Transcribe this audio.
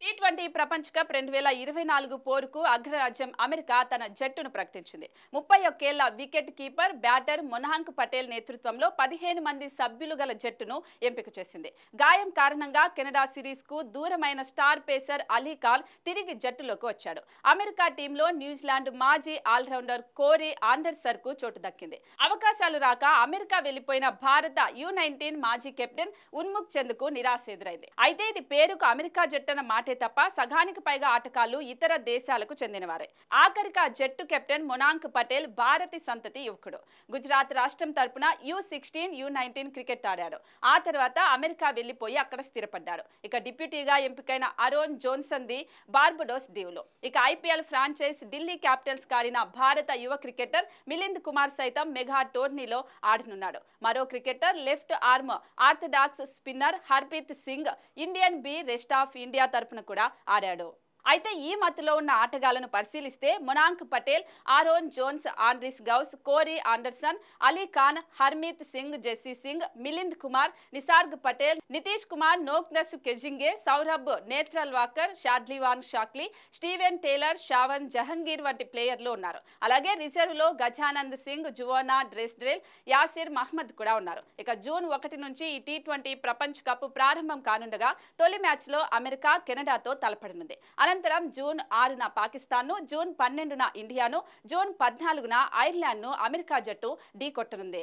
T20 ప్రపంచ cup 2024 పోరుకు అగ్రరాజ్యం అమెరికా తన జట్టును ప్రకటించింది. 31 ఏళ్ల wicket keeper batter Monank Patel నేతృత్వంలో 15 మంది సభ్యులు గల జట్టును ఎంపిక చేసింది. గాయం కారణంగా కెనడా సిరీస్ కు దూరమైన స్టార్ పేసర్ అలీ ఖాన్ తిరిగి జట్టులోకి వచ్చాడు. అమెరికా టీంలో న్యూజిలాండ్ మాజీ ఆల్రౌండర్ కోరీ ఆండర్సన్ కు చోటు దక్కింది. అవకాశాలు రాక అమెరికా వెళ్లిపోయిన భారత U19 మాజీ కెప్టెన్ ఉన్ముక్ చంద్ కు నిరాశ ఎదురైంది. అయితే ఇది పేరుకు అమెరికా జట్టన్న మాటే తప్ప సగానికి పైగా ఆటగాళ్లు ఇతర దేశాలకు చెందినవారే. ఆఖరిగా జట్టు కెప్టెన్ మొనాంక్ పటేల్ భారతీ సంతతి యువకుడు. గుజరాత్ రాష్ట్రం తరపున U16, U19 క్రికెట్ ఆడాడు. ఆ తర్వాత అమెరికా వెళ్లిపోయి అక్కడ స్థిరపడ్డాడు. ఇక డిప్యూటీగా ఎంపికైన అరోన్ జోన్సన్ ది బార్బడోస్ దీవులు. ఇక IPL ఫ్రాంచైజ్ ఢిల్లీ క్యాపిటల్స్ కారిన భారత యువ క్రికెటర్ మిలింద్ కుమార్ సైతం మెగా టోర్నీలో ఆడనున్నాడు. మరో cricketer left arm orthodox spinner Harpreet Singh Indian B rest of India తరపున కూడా ఆడాడు. అయితే ఈ మత్తులో ఉన్న ఆటగాళ్లను పరిశీలిస్తే Monank Patel, Aaron Jones, Andries Gous, Corey Anderson, Ali Khan, Harmeet Singh, Jessy Singh, Milind Kumar, Nisarg Patel, Nitish Kumar, Nosthush Kenjige, Saurabh Netravalkar, Shadley van Schalkwyk, Steven Taylor, Shayan Jahangir వంటి ప్లేయర్లు ఉన్నారు. అలాగే రిజర్వ్ లో గజానంద్ సింగ్, జువోనా డ్రెస్డ్రెల్, యాసిర్ మహ్మద్ కూడా ఉన్నారు. ఇక జూన్ 1 నుంచి ఈ టీ20 ప్రపంచ కప్ ప్రారంభం కానుండగా తొలి మ్యాచ్ లో అమెరికా కెనడాతో తలపడనుంది. అనంతరం జూన్ 6న పాకిస్తాన్ను, జూన్ 12న ఇండియాను, జూన్ 14న ఐర్లాండ్ను అమెరికా జట్టు ఢీకొట్టనుంది.